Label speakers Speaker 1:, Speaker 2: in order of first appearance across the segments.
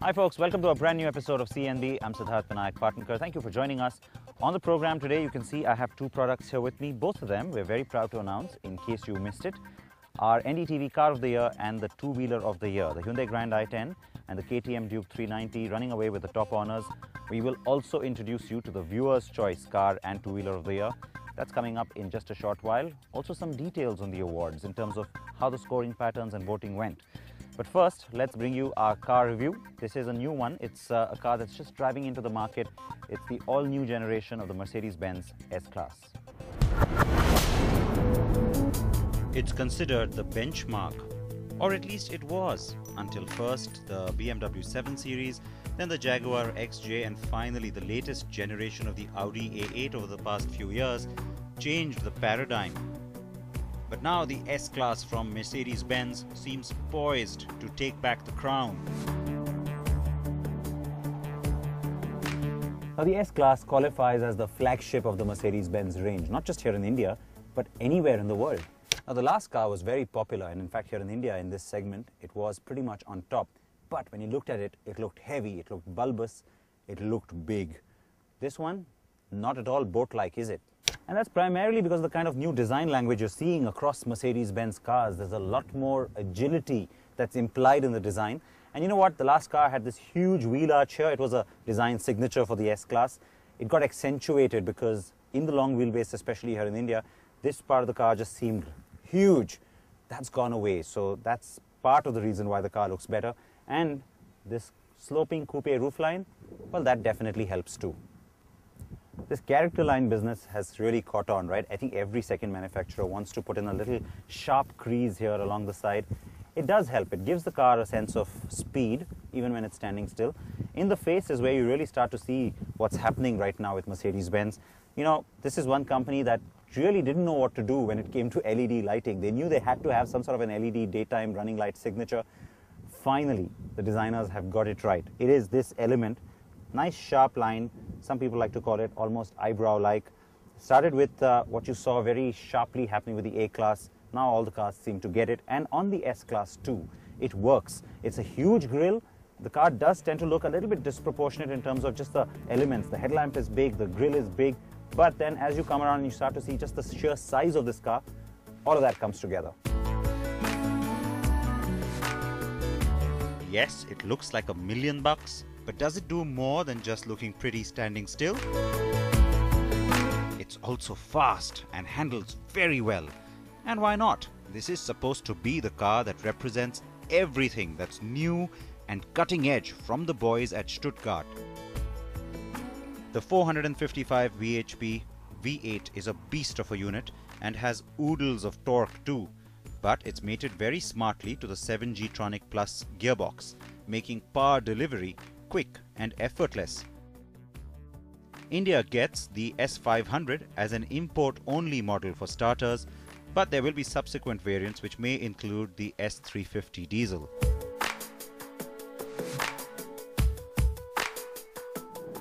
Speaker 1: Hi folks, welcome to a brand new episode of CNB. I'm Siddharth Vinayak Patnankar. Thank you for joining us. On the program today, you can see I have two products here with me. Both of them we're very proud to announce, in case you missed it, our NDTV Car of the Year and the Two-Wheeler of the Year, the Hyundai Grand i10 and the KTM Duke 390 running away with the top honours. We will also introduce you to the Viewer's Choice Car and Two-Wheeler of the Year. That's coming up in just a short while. Also some details on the awards in terms of how the scoring patterns and voting went. But first, let's bring you our car review. This is a new one. It's a car that's just driving into the market. It's the all-new generation of the Mercedes-Benz S-Class. It's considered the benchmark, or at least it was, until first the BMW 7 Series, then the Jaguar XJ, and finally the latest generation of the Audi A8 over the past few years changed the paradigm. But now the S-Class from Mercedes-Benz seems poised to take back the crown. Now the S-Class qualifies as the flagship of the Mercedes-Benz range, not just here in India, but anywhere in the world. Now the last car was very popular, and in fact here in India in this segment it was pretty much on top. But when you looked at it, it looked heavy, it looked bulbous, it looked big. This one, not at all boat-like, is it? And that's primarily because of the kind of new design language you're seeing across Mercedes-Benz cars. There's a lot more agility that's implied in the design. And you know what? The last car had this huge wheel arch here. It was a design signature for the S-Class. It got accentuated because in the long wheelbase, especially here in India, this part of the car just seemed huge. That's gone away. So that's part of the reason why the car looks better. And this sloping coupe roofline, well, that definitely helps too. This character line business has really caught on, right? I think every second manufacturer wants to put in a little sharp crease here along the side. It does help. It gives the car a sense of speed, even when it's standing still. In the face is where you really start to see what's happening right now with Mercedes-Benz. You know, this is one company that really didn't know what to do when it came to LED lighting. They knew they had to have some sort of an LED daytime running light signature. Finally, the designers have got it right. It is this element. Nice sharp line, some people like to call it almost eyebrow-like. Started with what you saw very sharply happening with the A-Class. Now all the cars seem to get it. And on the S-Class too, it works. It's a huge grille. The car does tend to look a little bit disproportionate in terms of just the elements. The headlamp is big, the grille is big. But then as you come around and you start to see just the sheer size of this car, all of that comes together. Yes, it looks like $1 million. But does it do more than just looking pretty standing still? It's also fast and handles very well. And why not? This is supposed to be the car that represents everything that's new and cutting edge from the boys at Stuttgart. The 455 bhp V8 is a beast of a unit and has oodles of torque too. But it's mated very smartly to the 7G Tronic Plus gearbox, making power delivery quick and effortless. India gets the S500 as an import-only model for starters, but there will be subsequent variants which may include the S350 diesel.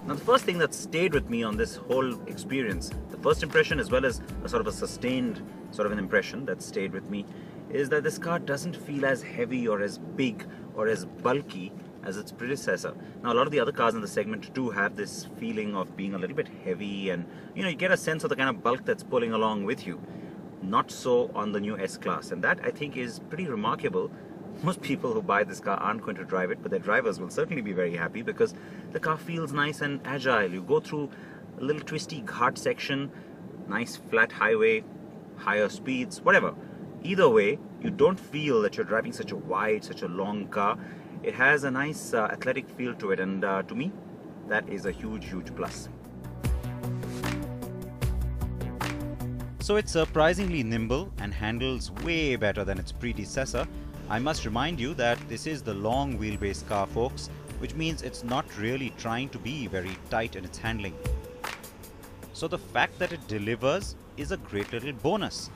Speaker 1: Now the first thing that stayed with me on this whole experience, the first impression as well as a sort of a sustained sort of an impression that stayed with me, is that this car doesn't feel as heavy or as big or as bulky as its predecessor. Now a lot of the other cars in the segment do have this feeling of being a little bit heavy, and you get a sense of the kind of bulk that's pulling along with you. Not so on the new S-Class, and that I think is pretty remarkable. Most people who buy this car aren't going to drive it, but their drivers will certainly be very happy because the car feels nice and agile. You go through a little twisty ghat section, nice flat highway, higher speeds, whatever. Either way, you don't feel that you're driving such a wide, such a long car. It has a nice athletic feel to it, and to me, that is a huge, huge plus. So it's surprisingly nimble and handles way better than its predecessor,
Speaker 2: I must remind you that this is the long wheelbase car, folks, which means it's not really trying to be very tight in its handling. So the fact that it delivers is a great little bonus,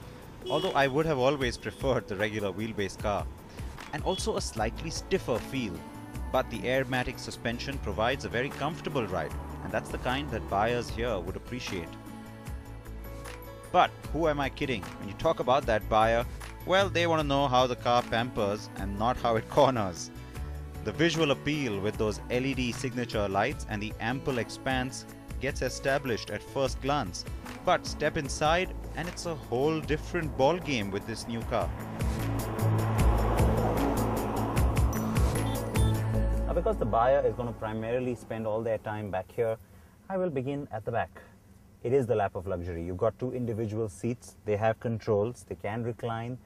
Speaker 2: although I would have always preferred the regular wheelbase car, and also a slightly stiffer feel. But the Airmatic suspension provides a very comfortable ride, and that's the kind that buyers here would appreciate. But who am I kidding? When you talk about that buyer, well, they want to know how the car pampers and not how it corners. The visual appeal with those LED signature lights and the ample expanse gets established at first glance. But step inside and it's a whole different ball game with this new car.
Speaker 1: Now, because the buyer is going to primarily spend all their time back here, I will begin at the back. It is the lap of luxury. You've got two individual seats, they have controls, they can recline,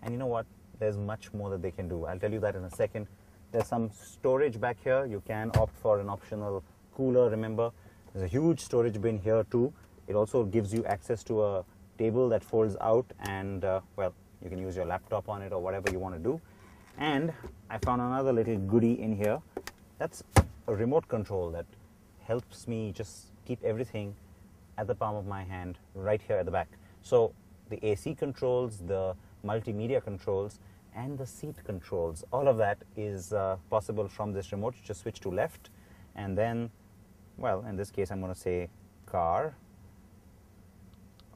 Speaker 1: and you know what? There's much more that they can do. I'll tell you that in a second. There's some storage back here. You can opt for an optional cooler, remember. There's a huge storage bin here too. It also gives you access to a table that folds out and, well, you can use your laptop on it or whatever you want to do. And I found another little goodie in here. That's a remote control that helps me just keep everything at the palm of my hand right here at the back. So the AC controls, the multimedia controls, and the seat controls, all of that is possible from this remote. You just switch to left, and then, well, in this case I'm going to say car.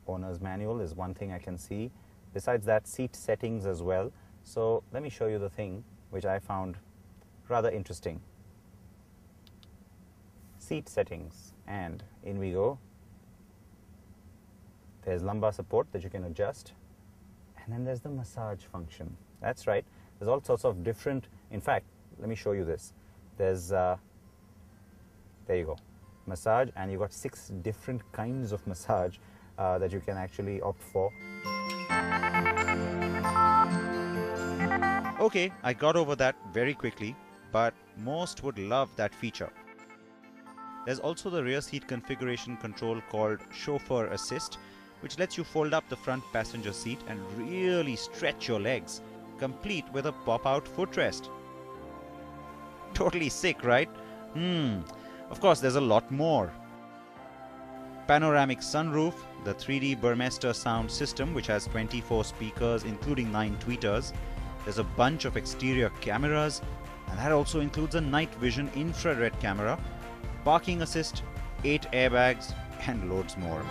Speaker 1: Owner's manual is one thing I can see. Besides that, seat settings as well. So let me show you the thing which I found rather interesting. Seat settings, and in we go. There's lumbar support that you can adjust, and then there's the massage function. That's right, there's all sorts of different, in fact, let me show you this. There's, there you go, massage, and you've got 6 different kinds of massage that you can actually opt for.
Speaker 2: Okay, I got over that very quickly, but most would love that feature. There's also the rear seat configuration control called Chauffeur Assist, which lets you fold up the front passenger seat and really stretch your legs, complete with a pop-out footrest. Totally sick, right? Of course, there's a lot more. Panoramic sunroof, the 3D Burmester sound system, which has 24 speakers including 9 tweeters. There's a bunch of exterior cameras, and that also includes a night vision infrared camera, parking assist, 8 airbags, and loads more.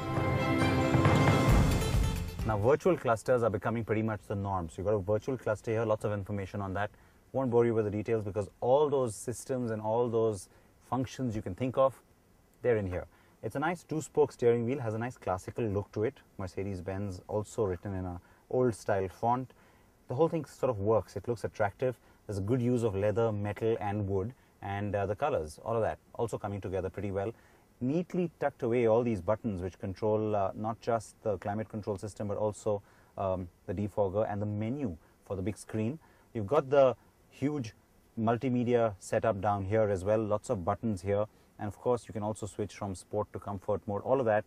Speaker 1: Now, virtual clusters are becoming pretty much the norm. So you've got a virtual cluster here, lots of information on that. Won't bore you with the details because all those systems and all those functions you can think of, they're in here. It's a nice 2-spoke steering wheel, has a nice classical look to it. Mercedes-Benz, also written in an old style font. The whole thing sort of works. It looks attractive. There's a good use of leather, metal and wood, and the colors, all of that also coming together pretty well. Neatly tucked away all these buttons which control not just the climate control system but also the defogger and the menu for the big screen. You've got the huge multimedia setup down here as well, lots of buttons here, and of course you can also switch from sport to comfort mode. All of that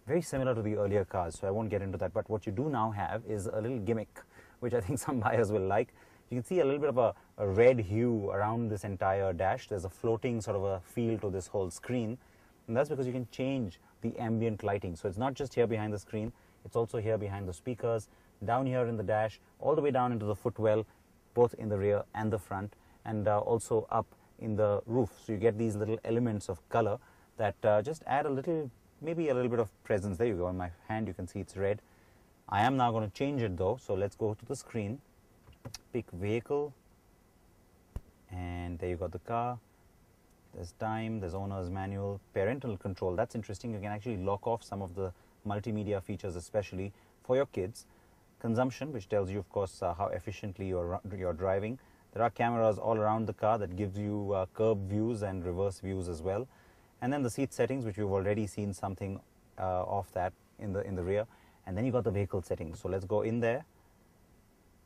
Speaker 1: very similar to the earlier cars, so I won't get into that. But what you do now have is a little gimmick which I think some buyers will like. You can see a little bit of a red hue around this entire dash. There's a floating sort of a feel to this whole screen, and that's because you can change the ambient lighting. So it's not just here behind the screen, it's also here behind the speakers, down here in the dash, all the way down into the footwell, both in the rear and the front, and also up in the roof. So you get these little elements of color that just add a little, maybe a little bit of presence. There you go, in my hand you can see it's red. I am now going to change it though, so let's go to the screen, pick vehicle, and there you got the car. There's time, there's owner's manual, parental control. That's interesting. You can actually lock off some of the multimedia features, especially for your kids. Consumption, which tells you, of course, how efficiently you're driving. There are cameras all around the car that gives you curb views and reverse views as well. And then the seat settings, which we've already seen something of that in the rear. And then you got the vehicle settings. So let's go in there.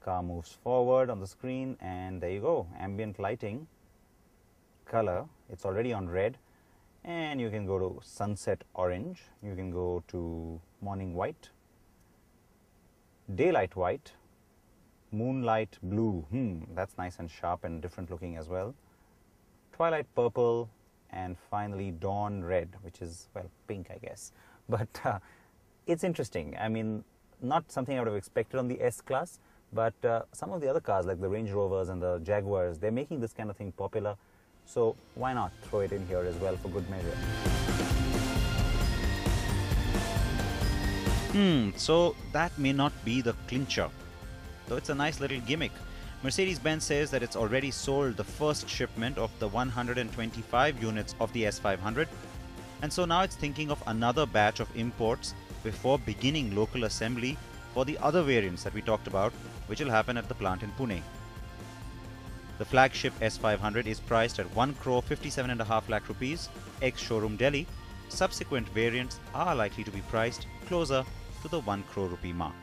Speaker 1: Car moves forward on the screen, and there you go. Ambient lighting, color, it's already on red, and you can go to sunset orange, you can go to morning white, daylight white, Moonlight blue. That's nice and sharp and different looking as well. Twilight purple, and finally dawn red, which is, well, pink, I guess. But it's interesting. I mean, not something I would have expected on the S-Class, but some of the other cars like the Range Rovers and the Jaguars, they're making this kind of thing popular. So why not throw it in here as well for good measure?
Speaker 2: So that may not be the clincher, though it's a nice little gimmick. Mercedes-Benz says that it's already sold the first shipment of the 125 units of the S500, and so now it's thinking of another batch of imports before beginning local assembly for the other variants that we talked about, which will happen at the plant in Pune. The flagship S500 is priced at 1,57.5 lakh rupees, ex-showroom Delhi. Subsequent variants are likely to be priced closer to the 1 crore rupee mark.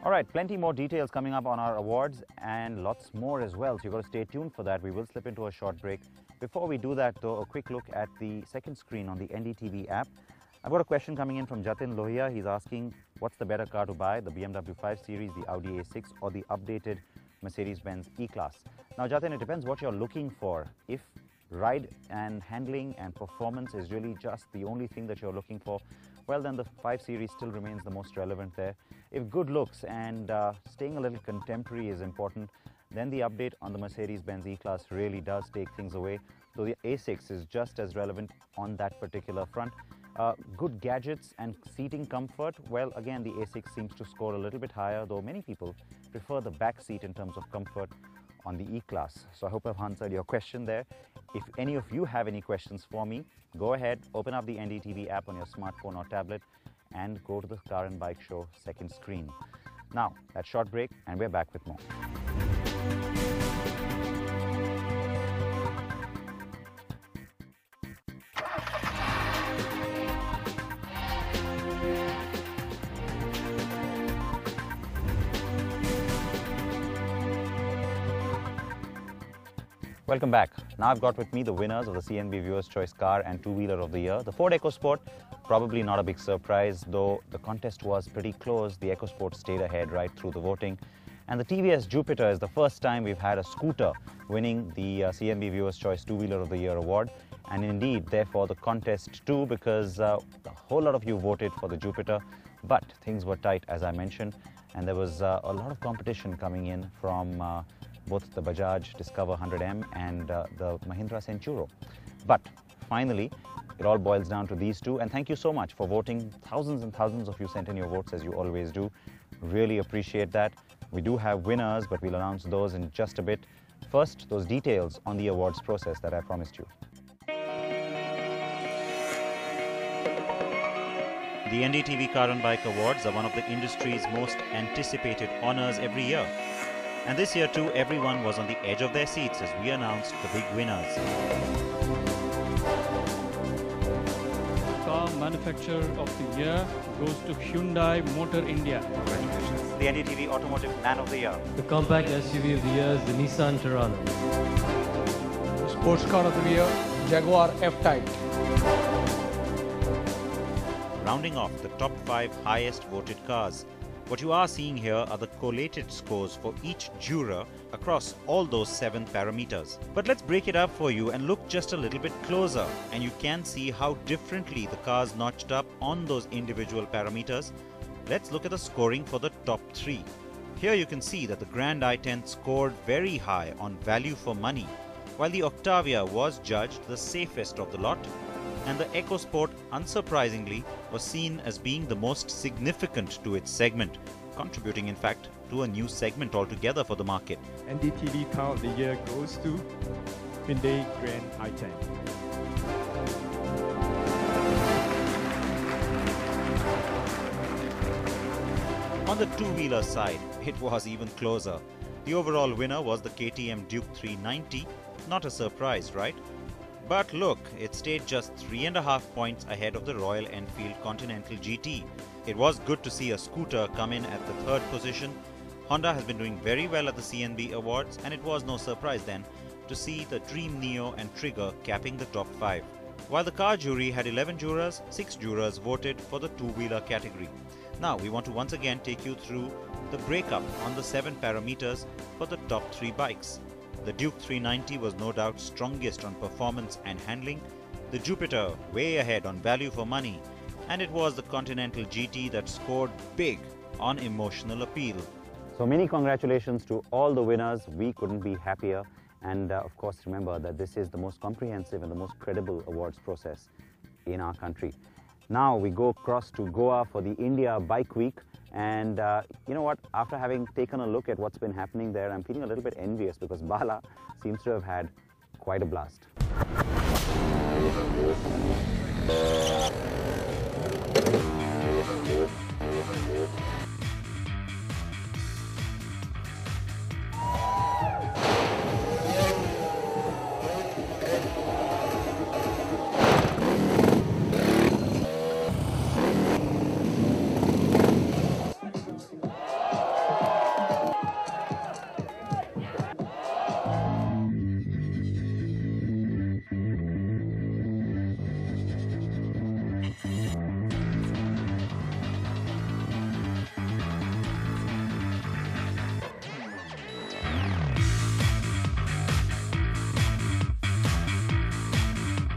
Speaker 1: All right, plenty more details coming up on our awards and lots more as well. So you've got to stay tuned for that. We will slip into a short break. Before we do that, though, a quick look at the second screen on the NDTV app. I've got a question coming in from Jatin Lohia. He's asking, what's the better car to buy, the BMW 5 Series, the Audi A6, or the updated Mercedes-Benz E-Class? Now, Jatin, it depends what you're looking for. If ride and handling and performance is really just the only thing that you're looking for, well, then the 5 Series still remains the most relevant there. If good looks and staying a little contemporary is important, then the update on the Mercedes-Benz E-Class really does take things away, though the A6 is just as relevant on that particular front. Good gadgets and seating comfort, well, again, the A6 seems to score a little bit higher, though many people prefer the back seat in terms of comfort on the E-Class. So I hope I've answered your question there. If any of you have any questions for me, go ahead, open up the NDTV app on your smartphone or tablet and go to the Car and Bike Show second screen. Now, that short break and we're back with more. Welcome back. Now I've got with me the winners of the CNB Viewers' Choice Car and Two-Wheeler of the Year. The Ford EcoSport, probably not a big surprise, though the contest was pretty close. The EcoSport stayed ahead right through the voting. And the TVS Jupiter is the first time we've had a scooter winning the CNB Viewers' Choice Two-Wheeler of the Year award. And indeed, therefore, the contest too, because a whole lot of you voted for the Jupiter, but things were tight, as I mentioned, and there was a lot of competition coming in from both the Bajaj Discover 100M and the Mahindra Centuro. But finally, it all boils down to these two. And thank you so much for voting. Thousands and thousands of you sent in your votes, as you always do. Really appreciate that. We do have winners, but we'll announce those in just a bit. First, those details on the awards process that I promised you.
Speaker 2: The NDTV Car and Bike Awards are one of the industry's most anticipated honors every year. And this year too, everyone was on the edge of their seats as we announced the big winners.
Speaker 3: Car manufacturer of the year goes to Hyundai Motor India.
Speaker 1: Congratulations. The NDTV Automotive Man of the Year.
Speaker 4: The compact SUV of the year is the Nissan Terrano.
Speaker 5: Sports car of the year, Jaguar F-Type.
Speaker 2: Rounding off the top 5 highest voted cars. What you are seeing here are the collated scores for each juror across all those 7 parameters. But let's break it up for you and look just a little bit closer, and you can see how differently the cars notched up on those individual parameters. Let's look at the scoring for the top 3. Here you can see that the Grand i10 scored very high on value for money, while the Octavia was judged the safest of the lot, and the EcoSport, unsurprisingly, was seen as being the most significant to its segment, contributing in fact to a new segment altogether for the market.
Speaker 6: NDTV Car of the Year goes to Hyundai Grand i10.
Speaker 2: On the two-wheeler side, it was even closer. The overall winner was the KTM Duke 390. Not a surprise, right? But look, it stayed just 3.5 points ahead of the Royal Enfield Continental GT. It was good to see a scooter come in at the 3rd position. Honda has been doing very well at the CNB Awards, and it was no surprise then to see the Dream Neo and Trigger capping the top 5. While the car jury had 11 jurors, 6 jurors voted for the two-wheeler category. Now we want to once again take you through the breakup on the 7 parameters for the top 3 bikes. The Duke 390 was no doubt strongest on performance and handling, the Jupiter way ahead on value for money, and it was the Continental GT that scored big on emotional appeal.
Speaker 1: So many congratulations to all the winners. We couldn't be happier. And of course, remember that this is the most comprehensive and the most credible awards process in our country. Now we go across to Goa for the India Bike Week. And you know what? After having taken a look at what's been happening there, I'm feeling a little bit envious because Bala seems to have had quite a blast.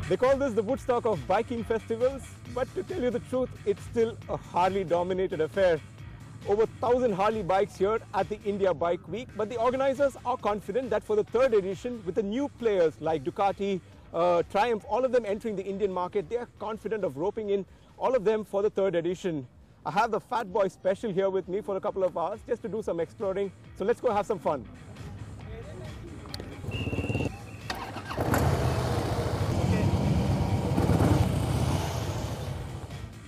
Speaker 7: They call this the Woodstock of biking festivals, but to tell you the truth, it's still a Harley-dominated affair. Over 1,000 Harley bikes here at the India Bike Week, but the organizers are confident that for the 3rd edition, with the new players like Ducati, Triumph, all of them entering the Indian market, they are confident of roping in all of them for the 3rd edition. I have the Fat Boy Special here with me for a couple of hours just to do some exploring, so let's go have some fun.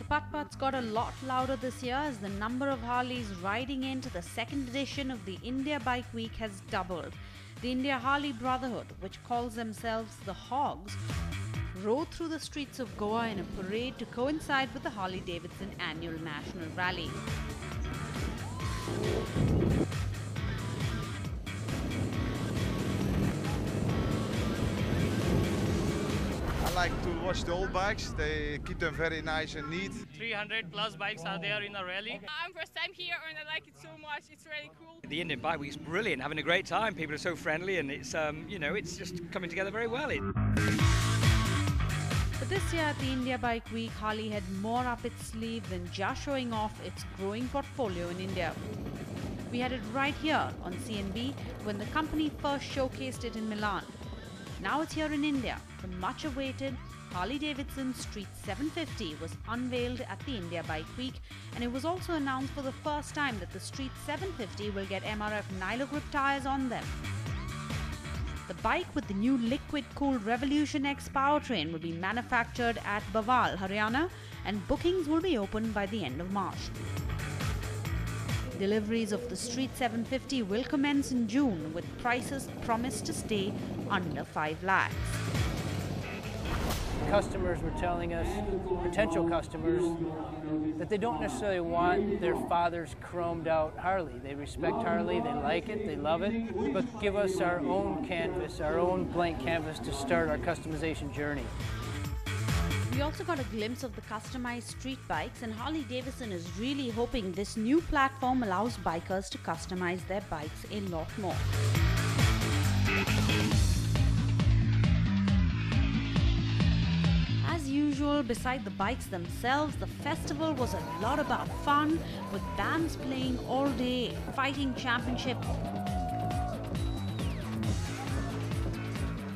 Speaker 8: Putt-putts got a lot louder this year as the number of Harleys riding into the 2nd edition of the India Bike Week has doubled. The India Harley Brotherhood, which calls themselves the Hogs, rode through the streets of Goa in a parade to coincide with the Harley-Davidson annual national rally.
Speaker 9: I like to watch the old bikes. They keep them very nice and neat.
Speaker 10: 300 plus bikes are there in a rally.
Speaker 11: I'm first time here and I like it so much. It's really cool.
Speaker 10: The Indian Bike Week is brilliant, having a great time. People are so friendly and it's you know, it's just coming together very well.
Speaker 8: But this year at the India Bike Week, Harley had more up its sleeve than just showing off its growing portfolio in India. We had it right here on CNB when the company first showcased it in Milan. Now it's here in India. The much awaited Harley-Davidson Street 750 was unveiled at the India Bike Week, and it was also announced for the first time that the Street 750 will get MRF Nilo Grip tires on them. The bike with the new liquid-cooled Revolution X powertrain will be manufactured at Bawal, Haryana, and bookings will be open by the end of March. Deliveries of the Street 750 will commence in June, with prices promised to stay under 5 lakhs.
Speaker 12: Customers were telling us, potential customers, that they don't necessarily want their father's chromed out Harley. They respect Harley, they like it, they love it, but give us our own canvas, our own blank canvas to start our customization journey.
Speaker 8: We also got a glimpse of the customized street bikes, and Harley-Davidson is really hoping this new platform allows bikers to customize their bikes a lot more. As usual, beside the bikes themselves, the festival was a lot about fun, with bands playing all day, fighting championships,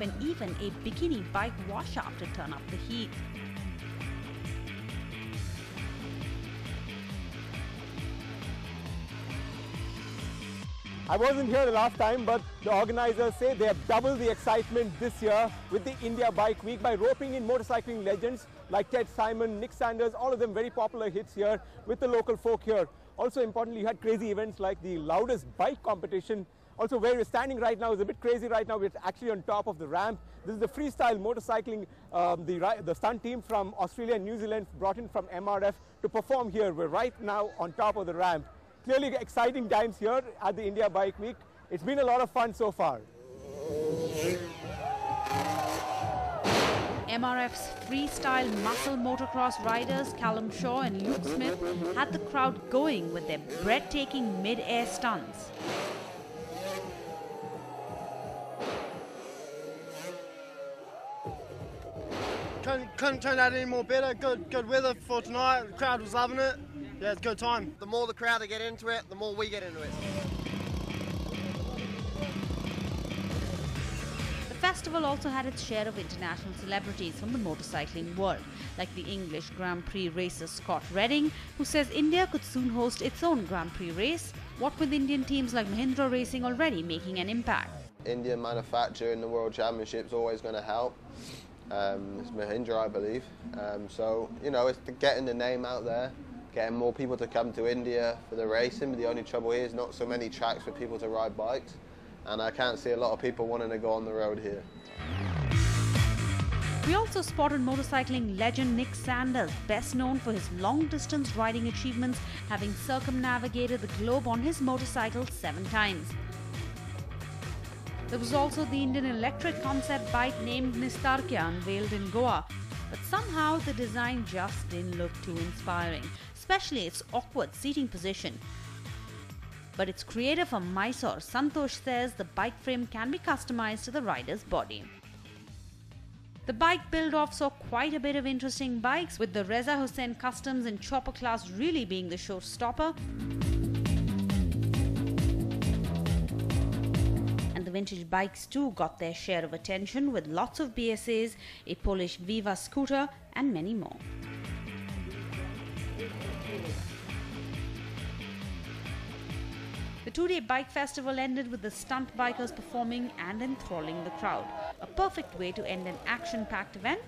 Speaker 8: and even a bikini bike washout to turn up the heat.
Speaker 7: I wasn't here the last time, but the organizers say they have doubled the excitement this year with the India Bike Week by roping in motorcycling legends like Ted Simon, Nick Sanders, all of them very popular hits here with the local folk here. Also importantly, you had crazy events like the loudest bike competition. Also where we're standing right now is a bit crazy right now. We're actually on top of the ramp. This is the freestyle motorcycling, the stunt team from Australia and New Zealand brought in from MRF to perform here. We're right now on top of the ramp. Clearly exciting times here at the India Bike Week. It's been a lot of fun so far.
Speaker 8: MRF's freestyle muscle motocross riders Callum Shaw and Luke Smith had the crowd going with their breathtaking mid-air stunts.
Speaker 13: Couldn't turn out any more better. Good weather for tonight. The crowd was loving it. Yeah, it's a good time.
Speaker 14: The more the crowd get into it, the more we get into it.
Speaker 8: The festival also had its share of international celebrities from the motorcycling world, like the English Grand Prix racer Scott Redding, who says India could soon host its own Grand Prix race, what with Indian teams like Mahindra Racing already making an impact.
Speaker 15: Indian manufacturer in the World Championship is always going to help. It's Mahindra, I believe. So, you know, it's getting the name out there, getting more people to come to India for the racing, but the only trouble here is not so many tracks for people to ride bikes, and I can't see a lot of people wanting to go on the road here.
Speaker 8: We also spotted motorcycling legend Nick Sanders, best known for his long-distance riding achievements, having circumnavigated the globe on his motorcycle 7 times. There was also the Indian electric concept bike named Nistarkya unveiled in Goa, but somehow the design just didn't look too inspiring, especially its awkward seating position. But its creator from Mysore, Santosh, says the bike frame can be customized to the rider's body. The bike build-off saw quite a bit of interesting bikes, with the Reza Hussain Customs and Chopper class really being the showstopper. The vintage bikes too got their share of attention, with lots of BSAs, a Polish Viva scooter and many more. The 2-day bike festival ended with the stunt bikers performing and enthralling the crowd. A perfect way to end an action-packed event.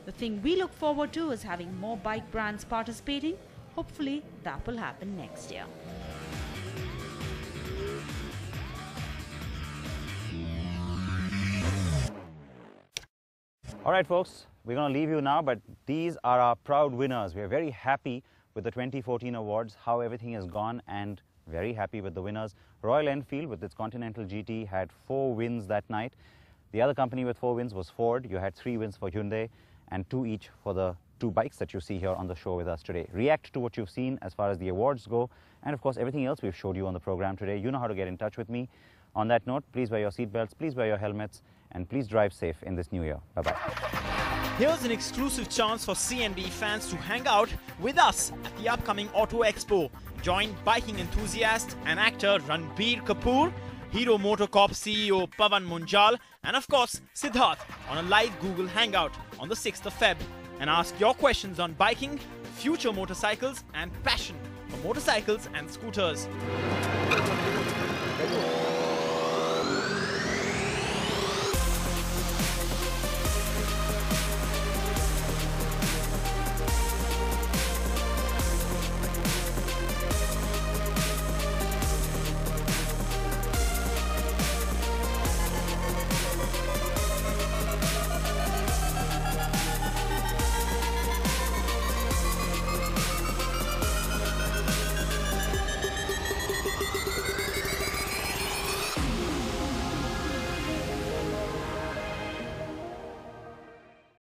Speaker 8: The thing we look forward to is having more bike brands participating. Hopefully that will happen next year.
Speaker 1: Alright folks, we're going to leave you now, but these are our proud winners. We are very happy with the 2014 awards, how everything has gone, and very happy with the winners. Royal Enfield with its Continental GT had 4 wins that night. The other company with 4 wins was Ford. You had 3 wins for Hyundai and 2 each for the 2 bikes that you see here on the show with us today. React to what you've seen as far as the awards go, and of course everything else we've showed you on the program today. You know how to get in touch with me. On that note, please wear your seatbelts, please wear your helmets, and please drive safe in this new year. Bye-bye.
Speaker 16: Here's an exclusive chance for CNB fans to hang out with us at the upcoming Auto Expo. Join biking enthusiast and actor Ranbir Kapoor, Hero MotoCorp CEO Pawan Munjal, and of course Siddharth on a live Google Hangout on the 6th of Feb. And ask your questions on biking, future motorcycles, and passion for motorcycles and scooters.